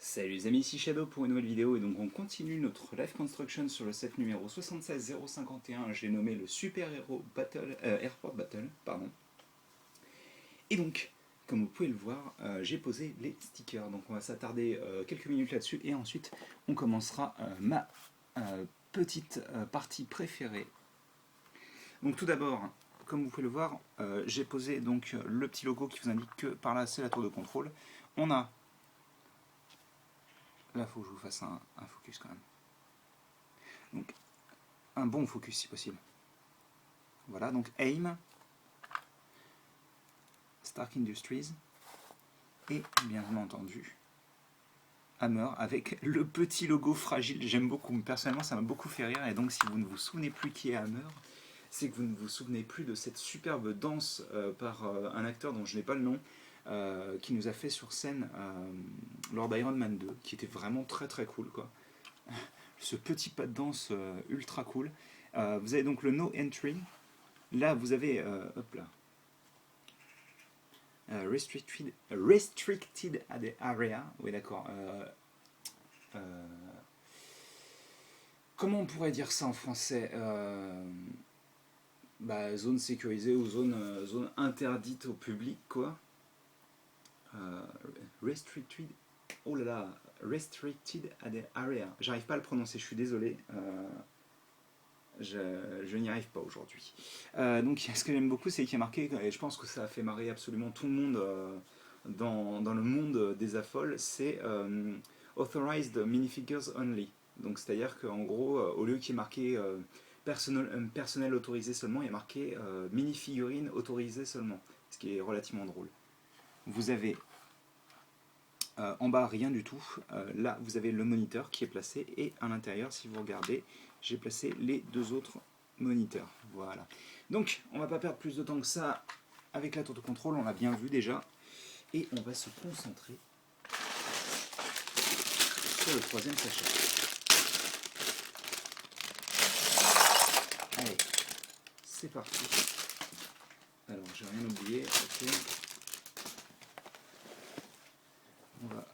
Salut les amis, ici Shadow pour une nouvelle vidéo et donc on continue notre live construction sur le set numéro 76051, j'ai nommé le Super Hero Battle, Airport Battle, pardon. Et donc, comme vous pouvez le voir, j'ai posé les stickers, donc on va s'attarder quelques minutes là-dessus et ensuite on commencera ma petite partie préférée. Donc tout d'abord, comme vous pouvez le voir, j'ai posé donc le petit logo qui vous indique que par là c'est la tour de contrôle. On a là, il faut que je vous fasse un focus quand même. Donc, un bon focus si possible. Voilà, donc AIM, Stark Industries, et bien entendu, Hammer avec le petit logo fragile. J'aime beaucoup, personnellement ça m'a beaucoup fait rire. Et donc, si vous ne vous souvenez plus qui est Hammer, c'est que vous ne vous souvenez plus de cette superbe danse par un acteur dont je n'ai pas le nom, qui nous a fait sur scène lors d'Iron Man 2, qui était vraiment très très cool, quoi. Ce petit pas de danse ultra cool. Vous avez donc le No Entry. Là, vous avez, hop là, restricted area. Oui, d'accord. Comment on pourrait dire ça en français zone sécurisée ou zone interdite au public, quoi. Restricted. Oh là là, restricted area. J'arrive pas à le prononcer, je suis désolé. Je n'y arrive pas aujourd'hui. Donc ce que j'aime beaucoup, c'est qu'il y a marqué, et je pense que ça a fait marrer absolument tout le monde dans le monde des affoles, c'est Authorized Minifigures Only. Donc c'est-à-dire qu'en gros, au lieu qu'il y ait marqué personnel autorisé seulement, il y a marqué mini-figurines autorisées seulement, ce qui est relativement drôle. Vous avez en bas rien du tout, là vous avez le moniteur qui est placé, et à l'intérieur, si vous regardez, j'ai placé les deux autres moniteurs. Voilà. Donc on va pas perdre plus de temps que ça avec la tour de contrôle, on l'a bien vu déjà, et on va se concentrer sur le troisième sachet. Allez, c'est parti. Alors j'ai rien oublié, ok. On va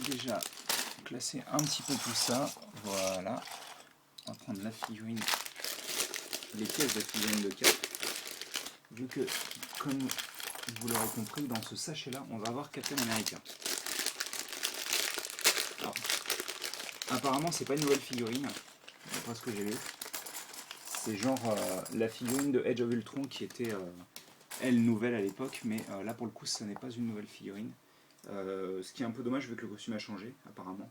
déjà classer un petit peu tout ça, voilà. On va prendre la figurine, les pièces de figurine de cap, vu que, comme vous l'aurez compris, dans ce sachet-là, on va avoir Captain America. Alors, apparemment, c'est pas une nouvelle figurine, d'après ce que j'ai lu. C'est genre la figurine de Age of Ultron qui était, elle, nouvelle à l'époque, mais là, pour le coup, ce n'est pas une nouvelle figurine. Ce qui est un peu dommage vu que le costume a changé, apparemment.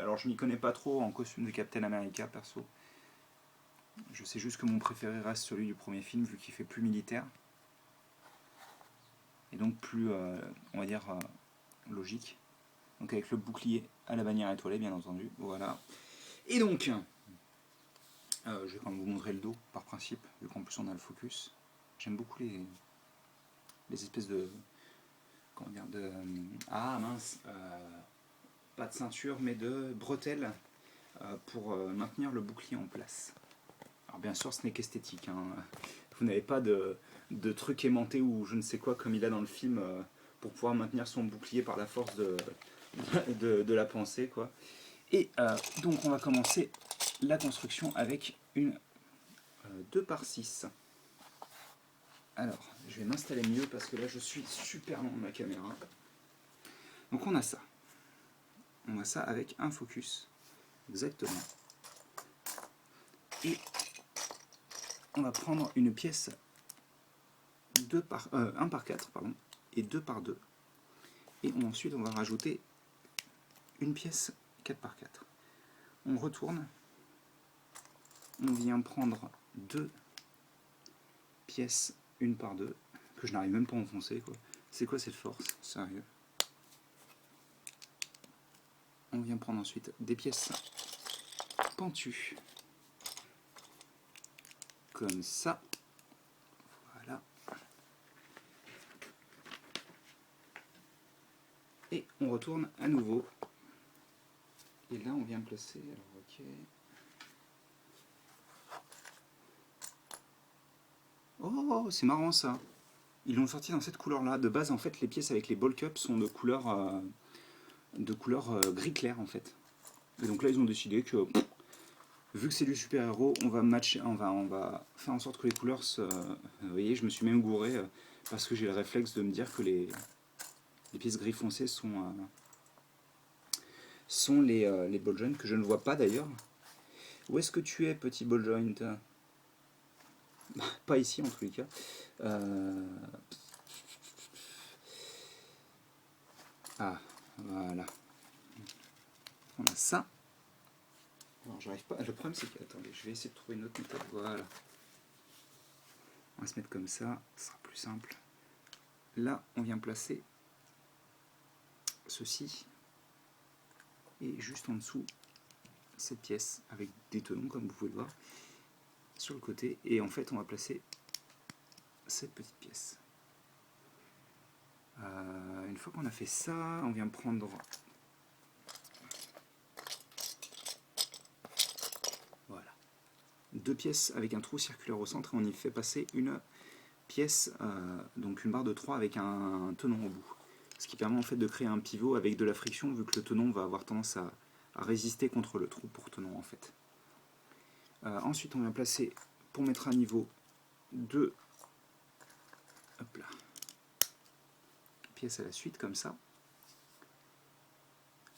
Alors, je m'y connais pas trop en costume de Captain America, perso. Je sais juste que mon préféré reste celui du premier film, vu qu'il fait plus militaire. Et donc plus, on va dire, logique. Donc avec le bouclier à la bannière étoilée, bien entendu. Voilà. Et donc, je vais quand même vous montrer le dos, par principe, vu qu'en plus on a le focus. J'aime beaucoup les espèces de... Comment dire de... Ah mince pas de ceinture, mais de bretelles pour maintenir le bouclier en place. Alors bien sûr, ce n'est qu'esthétique. Hein. Vous n'avez pas de truc aimanté ou je ne sais quoi comme il a dans le film pour pouvoir maintenir son bouclier par la force de la pensée, quoi. Et donc on va commencer la construction avec une 2x6. Alors, je vais m'installer mieux parce que là je suis super loin de ma caméra. Donc on a ça. On a ça avec un focus. Exactement. Et on va prendre une pièce 1 par 4 pardon, et 2 par 2. Et ensuite on va rajouter une pièce 4 par 4. On retourne. On vient prendre 2 pièces 1 par 2, que je n'arrive même pas à enfoncer, quoi. C'est quoi cette force? Sérieux. On vient prendre ensuite des pièces pentues. Comme ça. Voilà. Et on retourne à nouveau. Et là on vient placer, alors ok. Oh, c'est marrant ça. ils l'ont sorti dans cette couleur-là. De base, en fait, les pièces avec les ball cups sont de couleur gris clair, en fait. Et donc là, ils ont décidé que, vu que c'est du super-héros, on va matcher, on va faire en sorte que les couleurs se... Vous voyez, je me suis même gouré parce que j'ai le réflexe de me dire que les pièces gris foncé sont les ball joints, que je ne vois pas d'ailleurs. Où est-ce que tu es, petit ball joint? Pas ici, en tous les cas. Ah, voilà. On a ça. Alors, j'arrive pas. Le problème, c'est que. Attendez, je vais essayer de trouver une autre méthode. Voilà. On va se mettre comme ça, ce sera plus simple. Là, on vient placer ceci. Et juste en dessous, cette pièce avec des tenons, comme vous pouvez le voir, sur le côté. Et en fait, on va placer cette petite pièce. Une fois qu'on a fait ça, on vient prendre... Voilà. 2 pièces avec un trou circulaire au centre et on y fait passer une pièce, donc une barre de 3 avec un tenon au bout. Ce qui permet en fait de créer un pivot avec de la friction vu que le tenon va avoir tendance à résister contre le trou pour tenon en fait. Ensuite on vient placer, pour mettre à niveau, 2 pièces à la suite comme ça.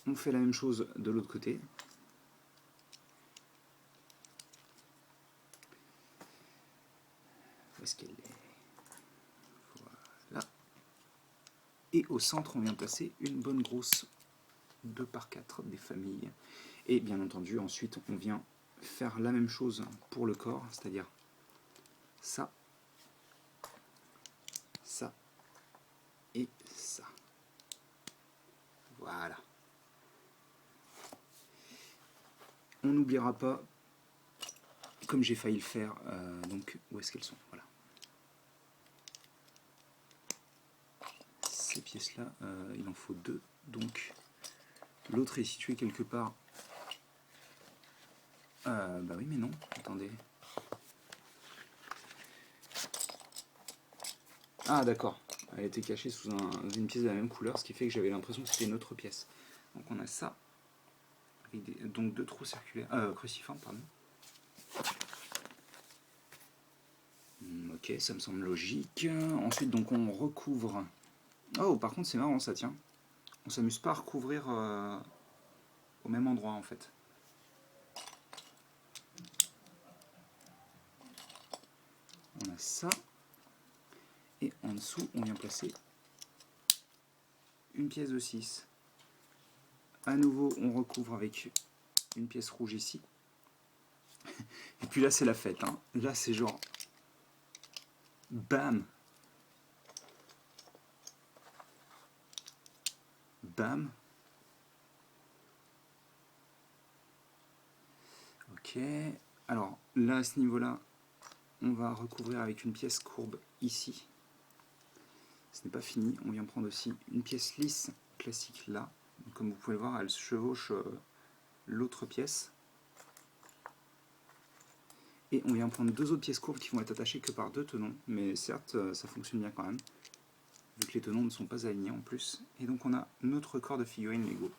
On fait la même chose de l'autre côté. Où est-ce qu'elle est? Voilà. Et au centre, on vient placer une bonne grosse 2x4 des familles. Et bien entendu, ensuite, on vient faire la même chose pour le corps, c'est-à-dire ça, ça et ça. Voilà. On n'oubliera pas, comme j'ai failli le faire, donc où est-ce qu'elles sont? Voilà. Ces pièces-là, il en faut 2, donc l'autre est situé quelque part. Bah oui, mais non, attendez. Ah d'accord, elle était cachée sous une pièce de la même couleur, ce qui fait que j'avais l'impression que c'était une autre pièce. Donc on a ça, avec donc 2 trous circulaires, cruciformes, pardon. Ok, ça me semble logique. Ensuite, donc on recouvre. Oh, par contre, c'est marrant ça, tiens. On s'amuse pas à recouvrir au même endroit en fait. On a ça. Et en dessous, on vient placer une pièce de 6. À nouveau, on recouvre avec une pièce rouge ici. Et puis là, c'est la fête. Hein. Là, c'est genre... Bam! Bam! Ok. Alors, là, à ce niveau-là, on va recouvrir avec une pièce courbe ici. Ce n'est pas fini. On vient prendre aussi une pièce lisse classique là. Donc, comme vous pouvez le voir, elle chevauche l'autre pièce. Et on vient prendre 2 autres pièces courbes qui vont être attachées que par 2 tenons. Mais certes, ça fonctionne bien quand même. Vu que les tenons ne sont pas alignés en plus. Et donc on a notre corps de figurine Lego.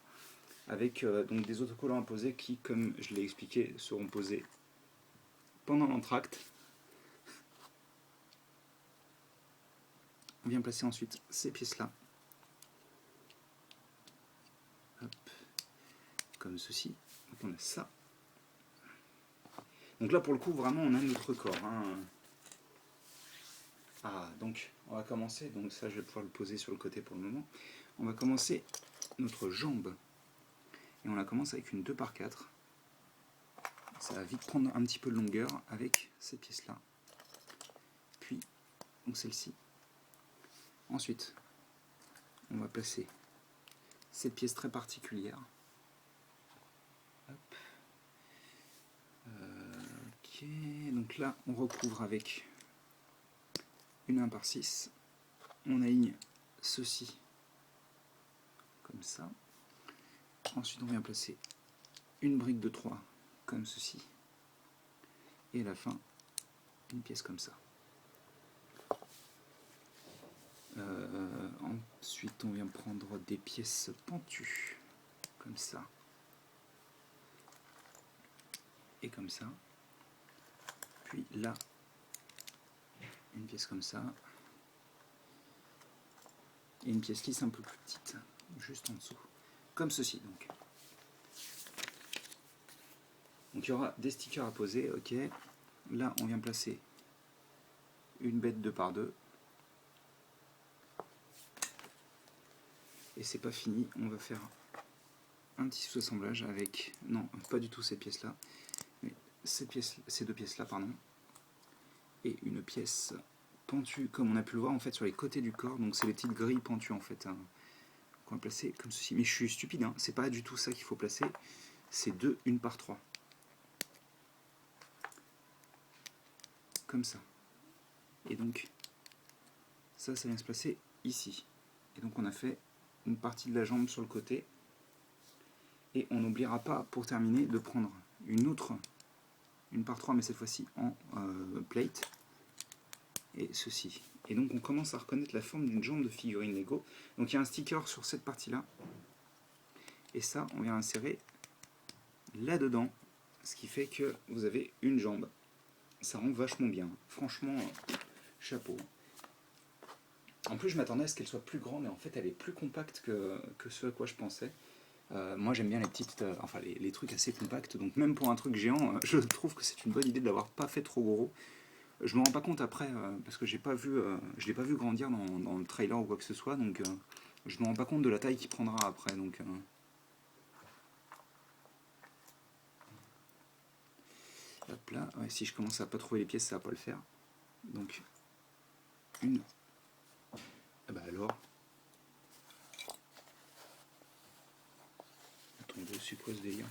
Avec donc des autocollants à poser qui, comme je l'ai expliqué, seront posés pendant l'entracte. On vient placer ensuite ces pièces-là. Comme ceci. Donc on a ça. Donc là pour le coup vraiment on a notre corps. Hein. Ah donc on va commencer, donc ça je vais pouvoir le poser sur le côté pour le moment. On va commencer notre jambe. Et on la commence avec une 2x4. Ça va vite prendre un petit peu de longueur avec cette pièce-là. Puis donc celle-ci. Ensuite, on va placer cette pièce très particulière. Hop. Ok, donc là on recouvre avec une 1/6. On aligne ceci comme ça. Ensuite on vient placer une brique de 3 comme ceci. Et à la fin, une pièce comme ça. Ensuite, on vient prendre des pièces pentues, comme ça, et comme ça. Puis là, une pièce comme ça, et une pièce lisse un peu plus petite, juste en dessous, comme ceci donc. Donc il y aura des stickers à poser, ok. Là, on vient placer une bête 2x2. Et c'est pas fini, on va faire un petit sous-assemblage avec, non, pas du tout cette pièce-là, mais ces deux pièces-là, pardon, et une pièce pentue, comme on a pu le voir en fait sur les côtés du corps, donc c'est les petites grilles pentues en fait, hein, qu'on va placer comme ceci. Mais je suis stupide, hein, c'est pas du tout ça qu'il faut placer, c'est deux, une par trois. Comme ça. Et donc, ça vient se placer ici. Et donc on a fait une partie de la jambe sur le côté. Et on n'oubliera pas, pour terminer, de prendre une autre, une par 3, mais cette fois-ci en plate. Et ceci. Et donc on commence à reconnaître la forme d'une jambe de figurine Lego. Donc il y a un sticker sur cette partie-là. Et ça, on vient insérer là-dedans. Ce qui fait que vous avez une jambe. Ça rend vachement bien. Franchement, chapeau. En plus, je m'attendais à ce qu'elle soit plus grande, mais en fait, elle est plus compacte que ce à quoi je pensais. Moi, j'aime bien les petites, enfin les trucs assez compacts. Donc même pour un truc géant, je trouve que c'est une bonne idée de l'avoir pas fait trop gros. Je me rends pas compte après, parce que je l'ai pas vu grandir dans le trailer ou quoi que ce soit. Donc je me rends pas compte de la taille qu'il prendra après. Donc hop là, ouais, si je commence à pas trouver les pièces, ça va pas le faire. Donc une. Ah bah alors. Attendez, c'est quoi ce délire?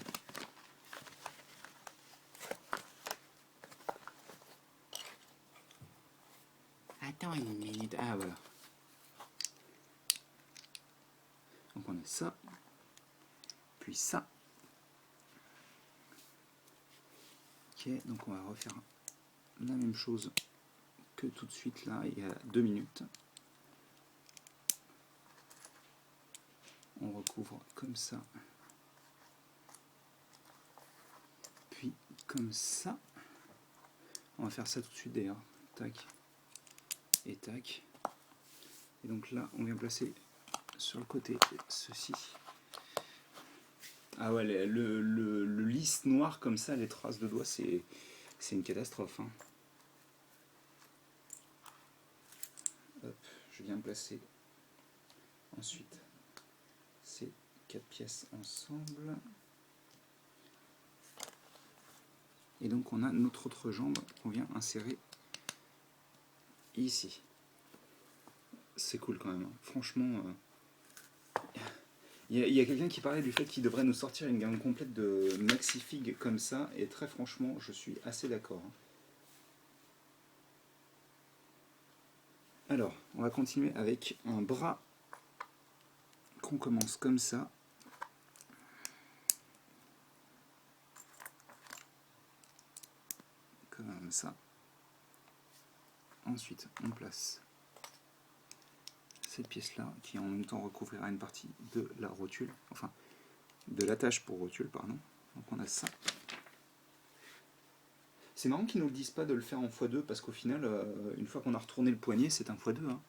Attends une minute. Ah voilà. Donc on a ça, puis ça. Ok, donc on va refaire la même chose que tout de suite là, il y a 2 minutes. On recouvre comme ça, puis comme ça. On va faire ça tout de suite d'ailleurs. Tac et tac. Et donc là, on vient placer sur le côté ceci. Ah ouais, le lisse noir comme ça, les traces de doigts, c'est une catastrophe. Hein. Hop, je viens placer ensuite ces 4 pièces ensemble. Et donc on a notre autre jambe qu'on vient insérer ici. C'est cool quand même. Hein. Franchement, il y a quelqu'un qui parlait du fait qu'il devrait nous sortir une gamme complète de maxi-fig comme ça. Et très franchement, je suis assez d'accord. Hein. Alors, on va continuer avec un bras qu'on commence comme ça. Comme ça. Ensuite, on place cette pièce-là qui en même temps recouvrira une partie de la rotule, enfin de l'attache pour rotule, pardon. Donc on a ça. C'est marrant qu'ils ne nous le disent pas de le faire en x2 parce qu'au final, une fois qu'on a retourné le poignet, c'est un x2. Hein.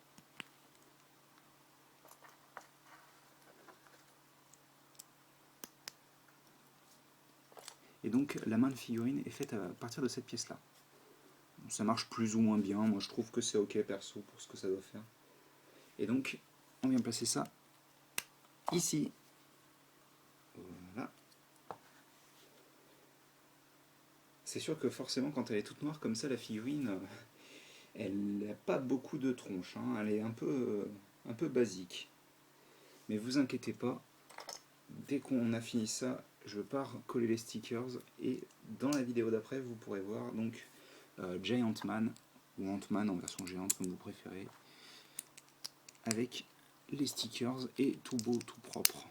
Et donc la main de figurine est faite à partir de cette pièce-là. Ça marche plus ou moins bien, moi je trouve que c'est ok perso pour ce que ça doit faire. Et donc, on vient placer ça ici. Voilà. C'est sûr que forcément, quand elle est toute noire comme ça, la figurine, elle n'a pas beaucoup de tronche. Hein. Elle est un peu basique. Mais vous inquiétez pas, dès qu'on a fini ça, je pars coller les stickers. Et dans la vidéo d'après, vous pourrez voir donc Giant Man, ou Ant-Man en version géante, comme vous préférez, avec les stickers et tout beau, tout propre.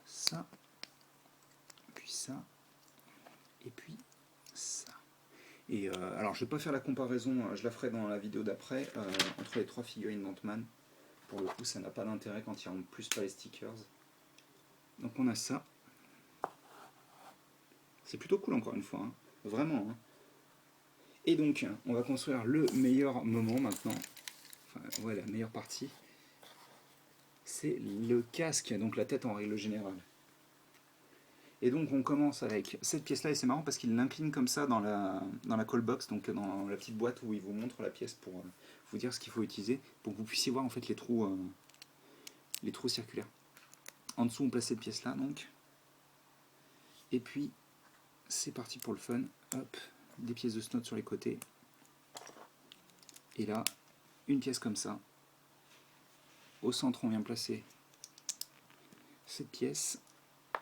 Ça, puis ça, et puis ça. Et alors je vais pas faire la comparaison, je la ferai dans la vidéo d'après, entre les 3 figurines d'Ant-Man. Pour le coup ça n'a pas d'intérêt quand il n'y a en plus pas les stickers. Donc on a ça. C'est plutôt cool encore une fois, hein. Vraiment. Hein. Et donc on va construire le meilleur moment maintenant. Enfin ouais, la meilleure partie. C'est le casque, donc la tête en règle générale. Et donc on commence avec cette pièce là, et c'est marrant parce qu'il l'incline comme ça dans la call box, donc dans la petite boîte où il vous montre la pièce pour vous dire ce qu'il faut utiliser, pour que vous puissiez voir en fait les trous circulaires. En dessous on place cette pièce là donc, et puis c'est parti pour le fun. Hop, des pièces de snot sur les côtés, et là une pièce comme ça. Au centre on vient placer cette pièce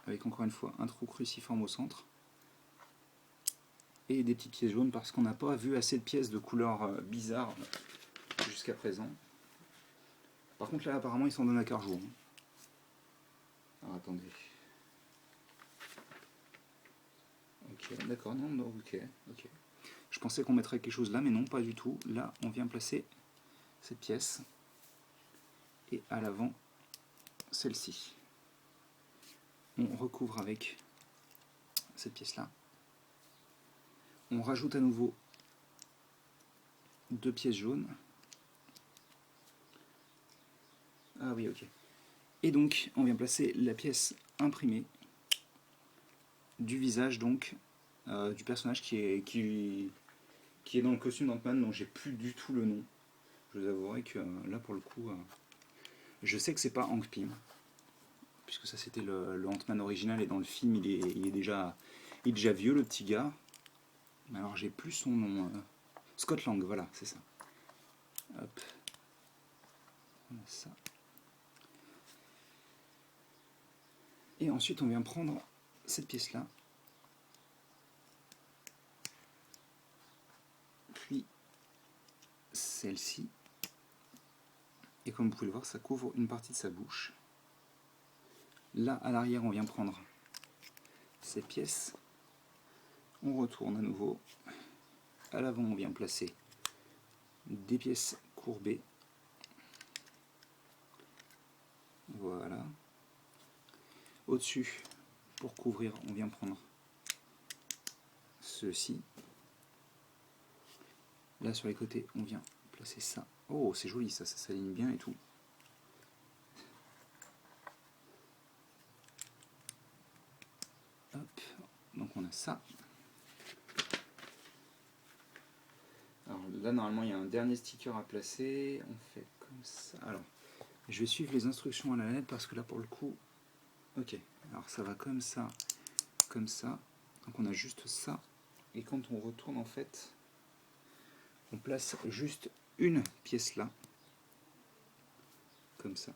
avec encore une fois un trou cruciforme au centre et des petites pièces jaunes parce qu'on n'a pas vu assez de pièces de couleurs bizarres jusqu'à présent. Par contre là apparemment ils s'en donnent à cœur jour. Alors attendez. Ok, d'accord, non, ok. Je pensais qu'on mettrait quelque chose là, mais non, pas du tout. Là on vient placer cette pièce et à l'avant celle-ci. On recouvre avec cette pièce là. On rajoute à nouveau 2 pièces jaunes. Ah oui, ok. Et donc, on vient placer la pièce imprimée du visage donc du personnage qui est dans le costume d'Ant-Man, dont j'ai plus du tout le nom. Je vous avouerai que là pour le coup, je sais que c'est pas Hank Pym, puisque ça c'était le Ant-Man original, et dans le film il est déjà vieux le petit gars. Mais alors j'ai plus son nom. Scott Lang, voilà, c'est ça. Hop. Voilà ça. Et ensuite on vient prendre cette pièce là, puis celle-ci, et comme vous pouvez le voir ça couvre une partie de sa bouche. Là à l'arrière on vient prendre cette pièce, on retourne à nouveau, à l'avant on vient placer des pièces courbées, voilà. Au-dessus, pour couvrir, on vient prendre ceci. Là sur les côtés, on vient placer ça. Oh, c'est joli ça s'aligne bien et tout. Hop, donc on a ça. Alors là, normalement, il y a un dernier sticker à placer. On fait comme ça. Alors, je vais suivre les instructions à la lettre parce que là, pour le coup... Ok, alors ça va comme ça, comme ça. Donc on a juste ça. Et quand on retourne, en fait, on place juste une pièce là. Comme ça.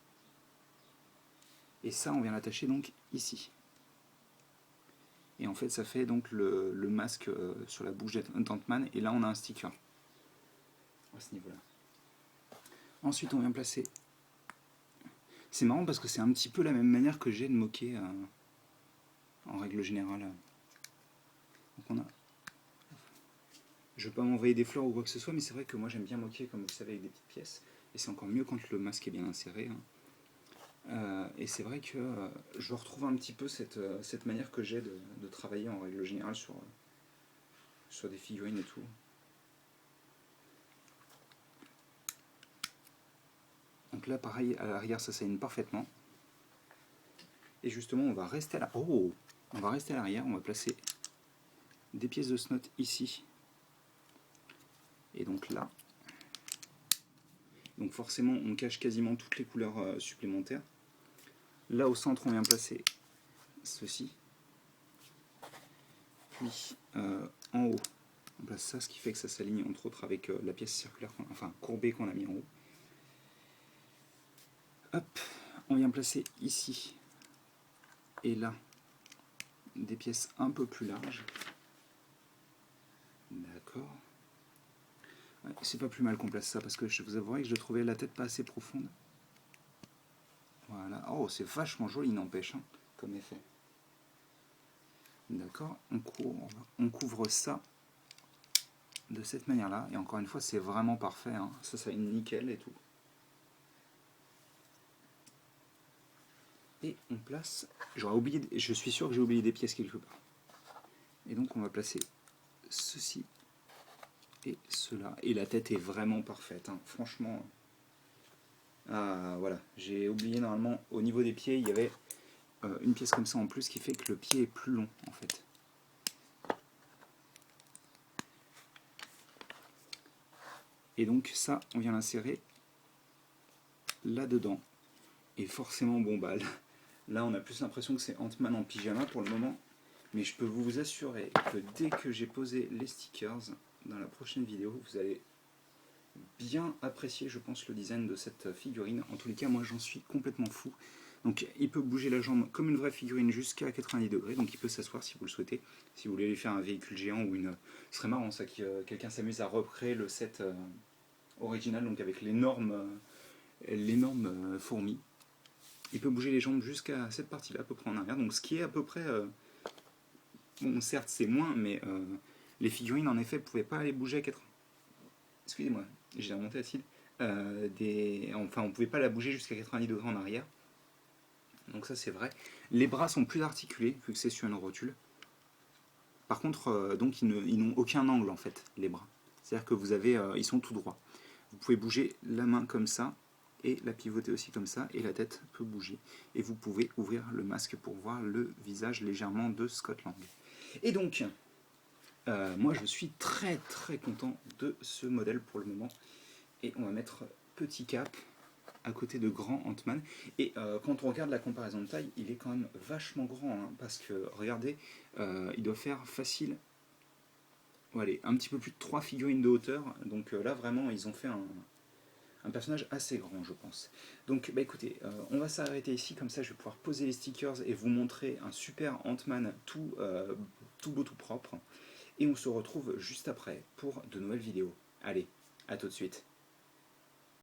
Et ça, on vient l'attacher donc ici. Et en fait, ça fait donc le masque sur la bouche d'Ant-Man. Et là, on a un sticker à ce niveau-là. Ensuite, on vient placer... C'est marrant parce que c'est un petit peu la même manière que j'ai de moquer en règle générale. Donc on a... Je ne veux pas m'envoyer des fleurs ou quoi que ce soit, mais c'est vrai que moi j'aime bien moquer, comme vous savez, avec des petites pièces. Et c'est encore mieux quand le masque est bien inséré. Et c'est vrai que je retrouve un petit peu cette manière que j'ai de travailler en règle générale sur des figurines et tout. Donc là pareil, à l'arrière ça s'aligne parfaitement. Et justement on va rester à l'arrière, on va placer des pièces de snot ici. Et donc là. Donc forcément on cache quasiment toutes les couleurs supplémentaires. Là au centre on vient placer ceci. Puis en haut on place ça, ce qui fait que ça s'aligne entre autres avec la pièce circulaire, enfin courbée qu'on a mis en haut. Hop, on vient placer ici et là des pièces un peu plus larges. D'accord. Ouais, c'est pas plus mal qu'on place ça parce que je vous avouerai que je trouvais la tête pas assez profonde. Voilà. Oh, c'est vachement joli, n'empêche, hein, comme effet. D'accord. On couvre ça de cette manière-là. Et encore une fois, c'est vraiment parfait, hein. Ça est nickel et tout. Et on place... je suis sûr que j'ai oublié des pièces quelque part. Et donc on va placer ceci et cela. Et la tête est vraiment parfaite, hein. Franchement... Ah voilà, j'ai oublié normalement au niveau des pieds, il y avait une pièce comme ça en plus qui fait que le pied est plus long en fait. Et donc ça, on vient l'insérer là-dedans. Et forcément, bon bah là on a plus l'impression que c'est Ant-Man en pyjama pour le moment. Mais je peux vous assurer que dès que j'ai posé les stickers, dans la prochaine vidéo, vous allez bien apprécier, je pense, le design de cette figurine. En tous les cas, moi j'en suis complètement fou. Donc il peut bouger la jambe comme une vraie figurine jusqu'à 90 degrés, donc il peut s'asseoir si vous le souhaitez. Si vous voulez lui faire un véhicule géant ou une... Ce serait marrant ça, que quelqu'un s'amuse à recréer le set original, donc avec l'énorme fourmi. Il peut bouger les jambes jusqu'à cette partie-là, à peu près en arrière, donc ce qui est à peu près... bon, certes c'est moins, mais les figurines en effet ne pouvaient pas aller bouger à 80... Excusez-moi, j'ai remonté acide. Enfin, on ne pouvait pas la bouger jusqu'à 90 degrés en arrière. Donc ça c'est vrai. Les bras sont plus articulés, vu que c'est sur une rotule. Par contre, donc ils n'ont aucun angle en fait, les bras. C'est-à-dire que vous avez, ils sont tout droits. Vous pouvez bouger la main comme ça, et la pivoter aussi comme ça, et la tête peut bouger. Et vous pouvez ouvrir le masque pour voir le visage légèrement de Scott Lang. Et donc, moi je suis très très content de ce modèle pour le moment. Et on va mettre petit cap à côté de grand Ant-Man. Et quand on regarde la comparaison de taille, il est quand même vachement grand, hein, parce que regardez, il doit faire facile, allez, un petit peu plus de 3 figurines de hauteur. Donc là vraiment ils ont fait un personnage assez grand, je pense. Donc bah écoutez, on va s'arrêter ici, comme ça je vais pouvoir poser les stickers et vous montrer un super Ant-Man tout beau, tout propre. Et on se retrouve juste après pour de nouvelles vidéos. Allez, à tout de suite.